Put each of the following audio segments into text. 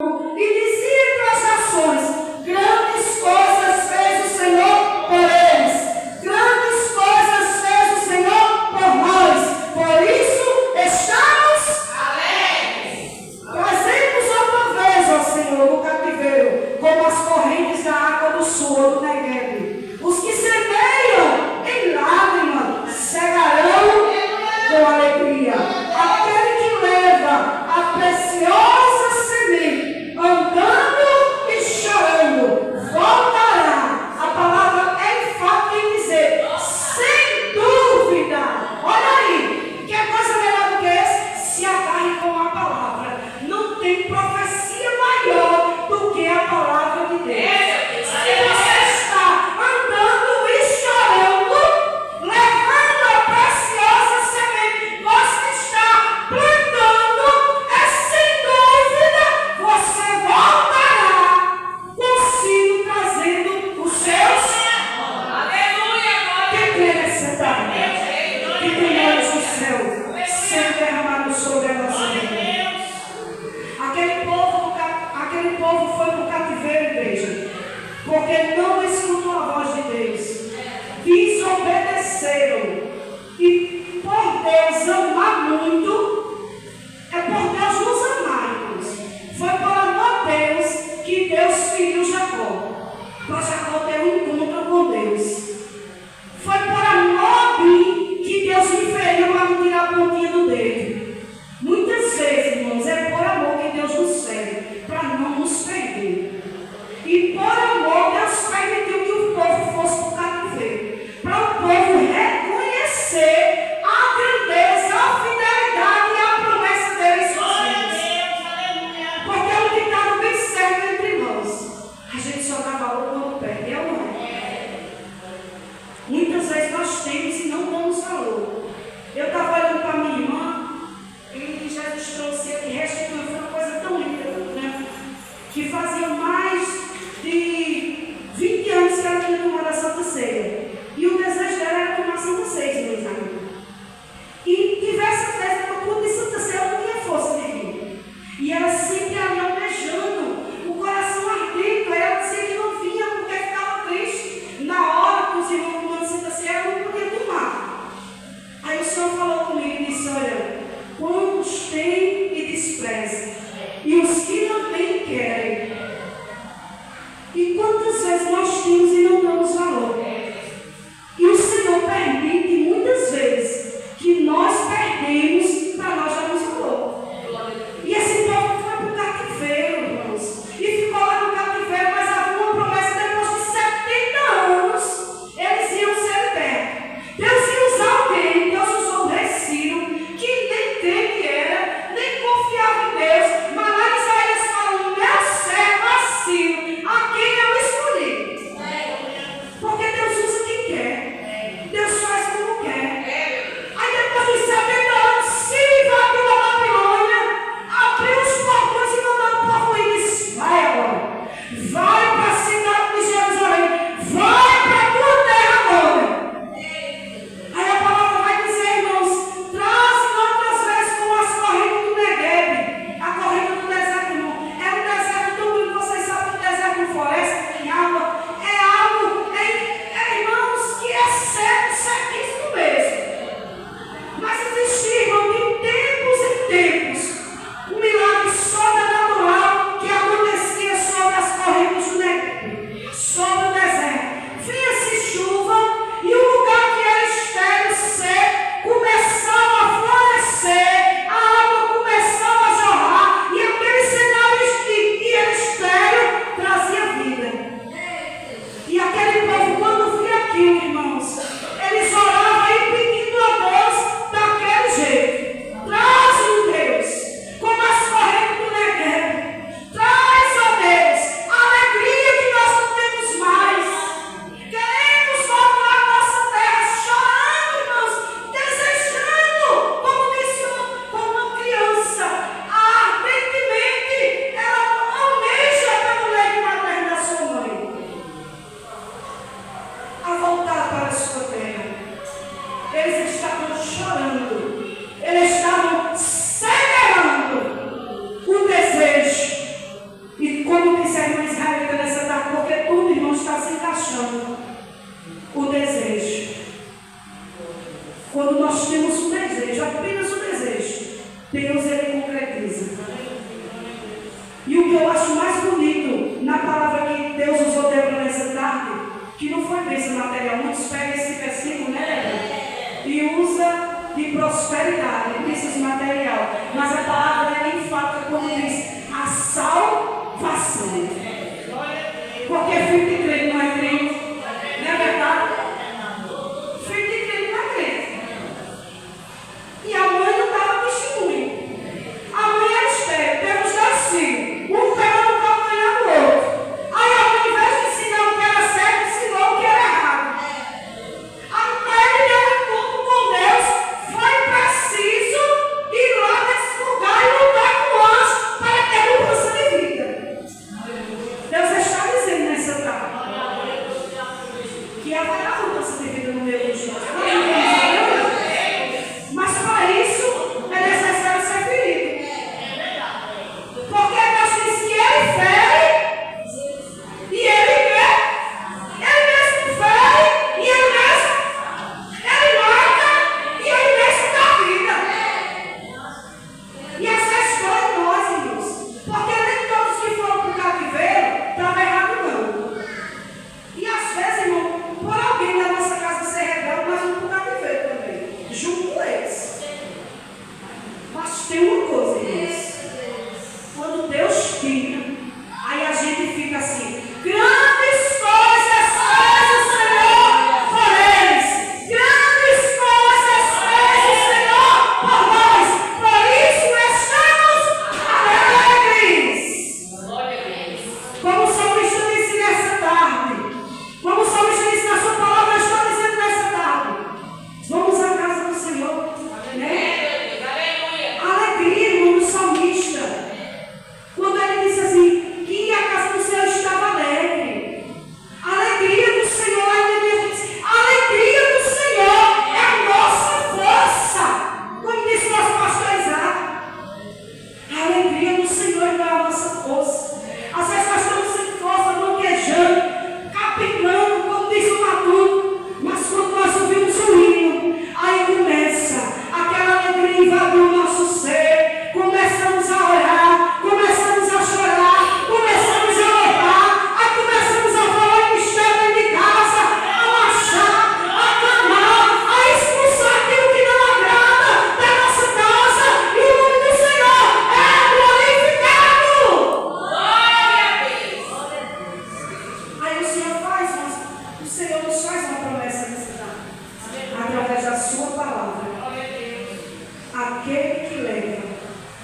e dizia em suas ações: grandes coisas fez o Senhor por eles, grandes coisas fez o Senhor por nós, por isso estamos alegres. Trazemos outra vez ao Senhor do cativeiro, como as correntes da água do sul, do Negueb. Os que semeiam em lágrimas cegarão com alegria. Aquele que leva a preciosa semente, andando e chorando, voltará. A palavra é enfática em dizer, sem dúvida. Olha aí, que coisa melhor do que esse? Se agarre com a palavra. Não tem profecia maior do que a palavra de Deus. Se você está andando e chorando, levando a preciosa semente, você está plantando, é sem dúvida, você voltará consigo trazendo os seus. Aleluia! Quem crê nessa tarde? Que tem olhos do céu, sendo derramado sobre a nossa vida. Aquele povo foi para o cativeiro, igreja, porque não escutou a voz de Deus, desobedeceram. E por Deus amar muito, é por Deus nos amar, irmãos. Foi por amor a Deus que Deus feriu Jacó, para Jacó ter um encontro com Deus. Foi por amor a mim que Deus me feriu para me tirar a pontinha do dedo. Muitas vezes, irmãos, é por amor que Deus nos fere, para não nos perder. E por amor, Deus permitiu que o povo fosse para o cativeiro, para o povo reconhecer a grandeza, a fidelidade e a promessa dele em suas vidas. Porque é um ditado bem certo entre nós: a gente só dá valor quando perde, é ou não é? Muitas vezes nós temos e não damos valor. Eu estava olhando para minha irmã, e Jesus trouxe aqui, restituiu, foi uma coisa tão linda, né? Que fazia mais de 20 anos que ela tinha tomado a Santa Ceia. E o desejo dela era tomar a Santa Ceia, meus amigos. E diversas vezes ela por de Santa Ceia, ela não tinha força de vir. E ela sempre ali almejando, o coração ardido. Ela dizia que não vinha porque ficava triste. Na hora que os irmãos tomando Santa Ceia, ela não podia tomar. Aí o Senhor falou comigo e disse: olha, quantos têm e desprezam, e os que não têm querem. E quantas vezes nós temos e não damos valor? E o Senhor permite muitas vezes que nós perdemos para nós darmos valor. E esse povo foi para o cativeiro, irmãos, e ficou lá no cativeiro, mas havia uma promessa: depois de 70 anos eles iam ser libertos. Deus ia usar alguém. Deus usou o rei Ciro, que nem crente era, nem confiava em Deus, mas lá Isaías fala: meu E o que eu acho mais bonito na palavra que Deus usou Débora nessa tarde, que não foi bênção material, muitos pegam esse versículo, né, e usa de prosperidade, bênçãos material, mas a palavra é enfática quando diz a salvação. Porque filho de crente não é crente, não é verdade? Filho de crente não é crente. E a mãe não dava testemunho. A mãe era estéril, teve os dois filhos, um pegando o calcanhar do outro. Aí a mãe, ao invés de ensinar o que era certo, ensinou o que era errado. Até ele deu um encontro com Deus, foi preciso ir lá nesse lugar e lutar com o anjo para ter mudança de vida. Deus está dizendo nessa tarde que haverá mudança de vida no meio dos nossos. Mas para isso é necessário ser ferido. Porque Deus diz que ele fere e ele vê. Ele mesmo fere e ele mata e ele mesmo dá vida. E essa é a história de nós, irmãos. Porque nem todos que foram para o cativeiro estavam errados, não. E às vezes, irmão, por alguém da nossa casa ser rebelde, nós vamos para o cativeiro também, junto com eles. Mas tem uma coisa, irmãos. Quando Deus tira, aí a gente fica assim: grandes coisas faz o Senhor por eles. Grandes coisas faz o Senhor por nós. Por isso estamos alegres. Como o salmista disse nessa tarde, como o salmista disse na sua palavra, eu estou dizendo nessa tarde: vamos à casa do Senhor, né? Alegria, irmão, do salmista, quando ele disse assim, que a casa do Senhor estava alegre. Alegria do Senhor, ainda diz, alegria do Senhor é a nossa força, como disse nosso pastor Isaac. A alegria do Senhor é a nossa força. Às vezes nós estamos sem força, bloquejando, capitulando, como diz o Matuto, mas quando nós ouvimos o hino, aí começa aquela alegria invadir o nosso ser, começamos a orar, começamos a chorar, começamos a louvar, aí começamos a falar em mistério de casa, a marchar, a clamar, a expulsar aquilo que não agrada da nossa casa, e o nome do Senhor é glorificado. Aí o Senhor faz, mas o Senhor nos faz uma promessa nessa tarde, através da sua palavra. Aquele que leva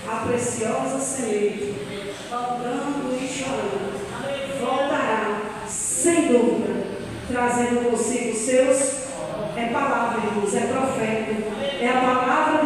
a preciosa semente, andando e chorando, voltará, sem dúvida, trazendo consigo seus. É palavra, irmãos, é profeta, é a palavra